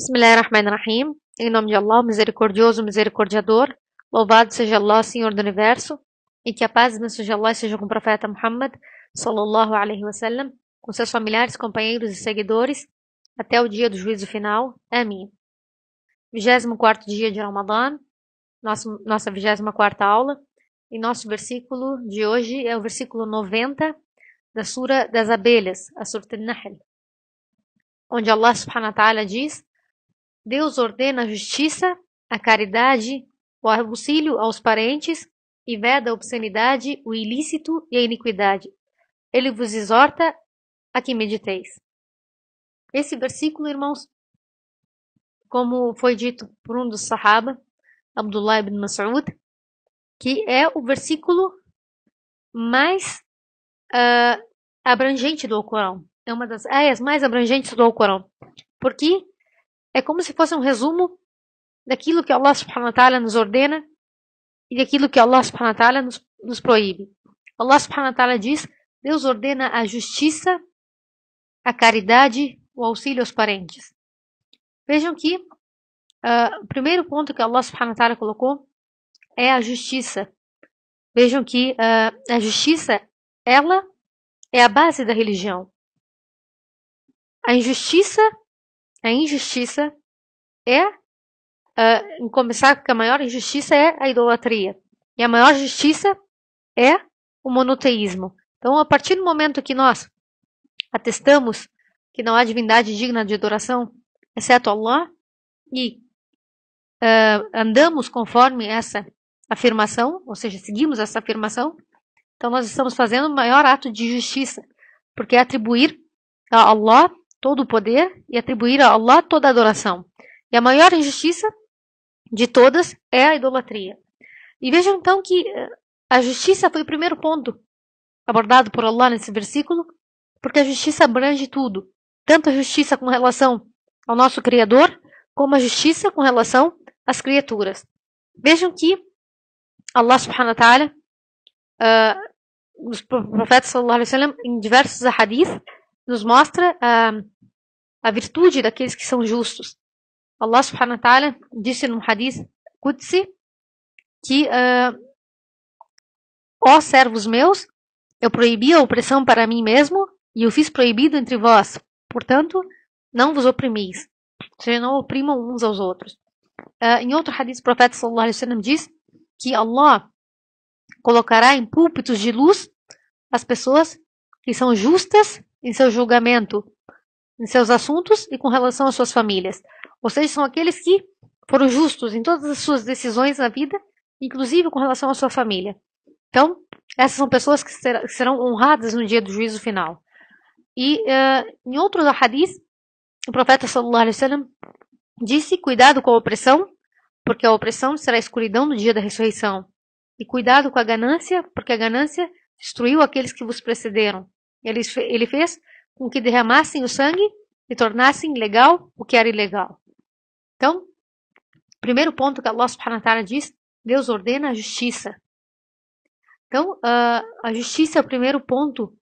Bismillahirrahmanirrahim. Em nome de Allah, misericordioso, misericordiador. Louvado seja Allah, Senhor do Universo. E que a paz e bênção de Allah seja com o profeta Muhammad, sallallahu alaihi wasallam, com seus familiares, companheiros e seguidores, até o dia do juízo final. Amém. 24º dia de Ramadã, nossa 24ª aula. E nosso versículo de hoje é o versículo 90 da Sura das Abelhas, a Sura An-Nahl, onde Allah subhanahu wa ta'ala diz: Deus ordena a justiça, a caridade, o auxílio aos parentes e veda a obscenidade, o ilícito e a iniquidade. Ele vos exorta a que mediteis. Esse versículo, irmãos, como foi dito por um dos Sahaba, Abdullah ibn Mas'ud, que é o versículo mais abrangente do Alcorão. É uma das ayas mais abrangentes do Alcorão. Porque é como se fosse um resumo daquilo que Allah subhanahu wa ta'ala nos ordena e daquilo que Allah subhanahu wa ta'ala nos proíbe. Allah subhanahu wa ta'ala diz: Deus ordena a justiça, a caridade, o auxílio aos parentes. Vejam que o primeiro ponto que Allah subhanahu wa ta'ala colocou é a justiça. Vejam que a justiça, ela é a base da religião. A injustiça é, em começar, que a maior injustiça é a idolatria. E a maior justiça é o monoteísmo. Então, a partir do momento que nós atestamos que não há divindade digna de adoração, exceto Allah, e andamos conforme essa afirmação, ou seja, seguimos essa afirmação, então nós estamos fazendo o maior ato de justiça, porque é atribuir a Allah todo o poder e atribuir a Allah toda a adoração. E a maior injustiça de todas é a idolatria. E vejam então que a justiça foi o primeiro ponto abordado por Allah nesse versículo, porque a justiça abrange tudo. Tanto a justiça com relação ao nosso Criador, como a justiça com relação às criaturas. Vejam que Allah subhanahu wa ta'ala, os profetas sallallahu alaihi wasallam, em diversos hadith, nos mostra a virtude daqueles que são justos. Allah subhanahu wa ta'ala disse num hadith Qudsi que ó servos meus, eu proibi a opressão para mim mesmo e eu fiz proibido entre vós. Portanto, não vos oprimis. Ou seja, não oprimam uns aos outros. Em outro hadith, o profeta sallallahu alaihi wasallam diz que Allah colocará em púlpitos de luz as pessoas que são justas em seu julgamento, em seus assuntos e com relação às suas famílias. Ou seja, são aqueles que foram justos em todas as suas decisões na vida, inclusive com relação à sua família. Então, essas são pessoas que serão honradas no dia do juízo final. E em outro hadith, o profeta sallallahu alaihi wasallam disse: cuidado com a opressão, porque a opressão será a escuridão no dia da ressurreição. E cuidado com a ganância, porque a ganância destruiu aqueles que vos precederam. Ele fez com que derramassem o sangue e tornassem legal o que era ilegal. Então, primeiro ponto que Allah subhanahu wa ta'ala diz: Deus ordena a justiça. Então, a justiça é o primeiro ponto,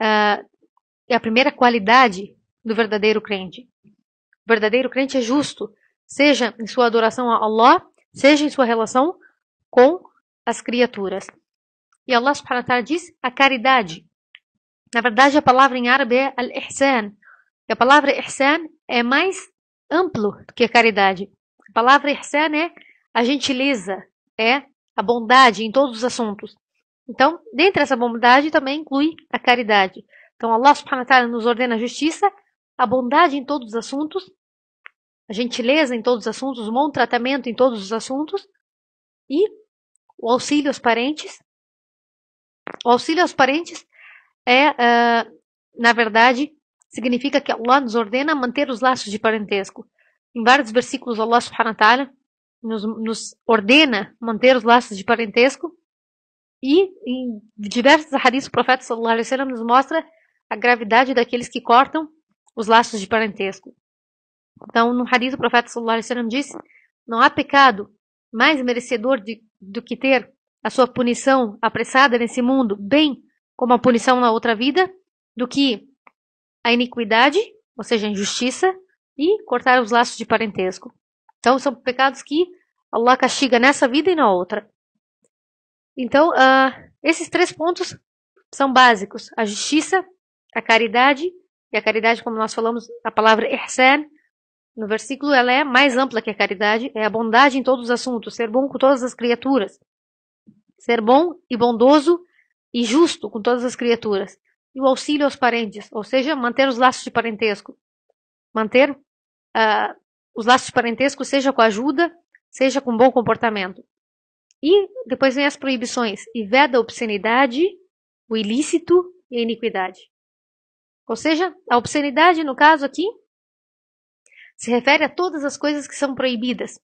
é a primeira qualidade do verdadeiro crente. O verdadeiro crente é justo, seja em sua adoração a Allah, seja em sua relação com as criaturas. E Allah subhanahu wa ta'ala diz a caridade. Na verdade, a palavra em árabe é al-ihsan. E a palavra ihsan é mais amplo do que a caridade. A palavra ihsan é a gentileza, é a bondade em todos os assuntos. Então, dentre essa bondade também inclui a caridade. Então, Allah subhanahu wa ta'ala nos ordena a justiça, a bondade em todos os assuntos, a gentileza em todos os assuntos, o bom tratamento em todos os assuntos e o auxílio aos parentes. O auxílio aos parentes na verdade, significa que Allah nos ordena manter os laços de parentesco. Em vários versículos, Allah subhanahu wa ta'ala nos ordena manter os laços de parentesco. E em diversos hadiths, o profeta sallallahu alaihi wasallam nos mostra a gravidade daqueles que cortam os laços de parentesco. Então, no hadith, o profeta sallallahu alaihi wasallam diz: não há pecado mais merecedor do que ter a sua punição apressada nesse mundo, bem como a punição na outra vida, do que a iniquidade, ou seja, a injustiça, e cortar os laços de parentesco. Então, são pecados que Allah castiga nessa vida e na outra. Então, esses 3 pontos são básicos. A justiça, a caridade, e a caridade, como nós falamos, a palavra ihsan, no versículo, ela é mais ampla que a caridade, é a bondade em todos os assuntos, ser bom com todas as criaturas. Ser bom e bondoso e justo com todas as criaturas. E o auxílio aos parentes, ou seja, manter os laços de parentesco. Manter os laços de parentesco, seja com ajuda, seja com bom comportamento. E depois vem as proibições. E veda a obscenidade, o ilícito e a iniquidade. Ou seja, a obscenidade, no caso aqui, se refere a todas as coisas que são proibidas.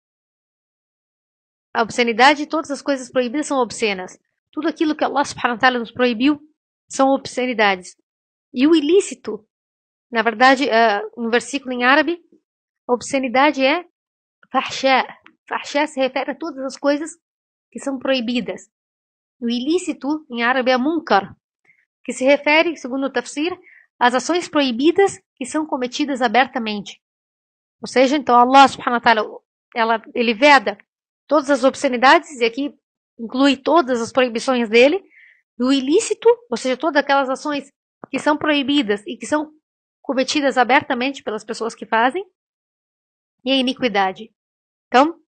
A obscenidade, todas as coisas proibidas são obscenas. Tudo aquilo que Allah subhanahu wa ta'ala nos proibiu são obscenidades. E o ilícito, na verdade, no versículo em árabe, a obscenidade é fahsha. Fahsha se refere a todas as coisas que são proibidas. O ilícito, em árabe, é munkar, que se refere, segundo o tafsir, às ações proibidas que são cometidas abertamente. Ou seja, então Allah subhanahu wa ta'ala, ele veda todas as obscenidades, e aqui inclui todas as proibições dele, e o ilícito, ou seja, todas aquelas ações que são proibidas e que são cometidas abertamente pelas pessoas que fazem, e a iniquidade. Então,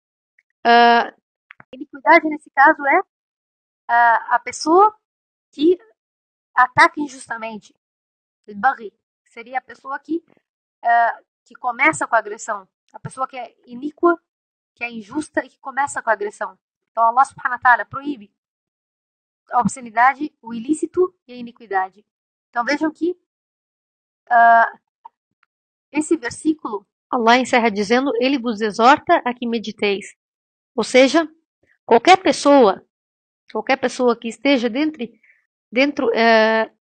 a iniquidade nesse caso é a pessoa que ataca injustamente. Al-Baghi seria a pessoa que começa com a agressão. A pessoa que é iníqua, que é injusta e que começa com a agressão. Então Allah subhanahu wa ta'ala proíbe a obscenidade, o ilícito e a iniquidade. Então vejam que esse versículo, Allah encerra dizendo, ele vos exorta a que mediteis. Ou seja, qualquer pessoa que esteja dentro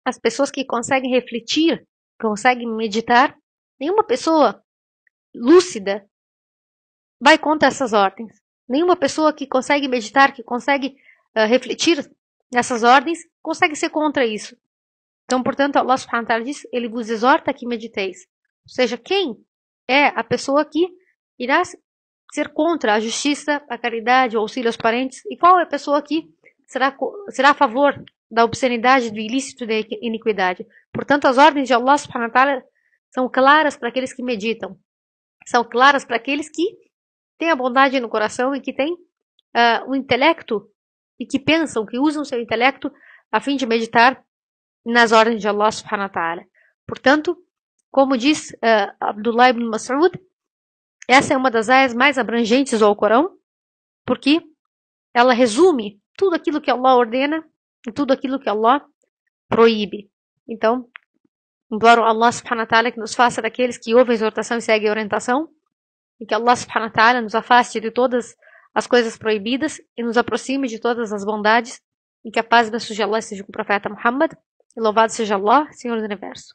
as pessoas que conseguem refletir, conseguem meditar, nenhuma pessoa lúcida vai contra essas ordens. Nenhuma pessoa que consegue meditar, que consegue refletir nessas ordens, consegue ser contra isso. Então, portanto, Allah subhanahu wa ta'ala diz, ele vos exorta a que mediteis. Ou seja, quem é a pessoa que irá ser contra a justiça, a caridade, o auxílio aos parentes? E qual é a pessoa que será a favor da obscenidade, do ilícito e da iniquidade? Portanto, as ordens de Allah subhanahu wa ta'ala são claras para aqueles que meditam. São claras para aqueles que têm a bondade no coração e que têm o intelecto e que pensam, que usam seu intelecto a fim de meditar nas ordens de Allah subhanahu wa ta'ala. Portanto, como diz Abdullah ibn Mas'ud, essa é uma das áreas mais abrangentes do Alcorão, porque ela resume tudo aquilo que Allah ordena e tudo aquilo que Allah proíbe. Então, imploro Allah subhanahu wa ta'ala que nos faça daqueles que ouvem a exortação e seguem a orientação, e que Allah subhanahu wa ta'ala nos afaste de todas as coisas proibidas e nos aproxime de todas as bondades, e que a paz e a bênção de Allah seja com o profeta Muhammad, e louvado seja Allah, Senhor do Universo.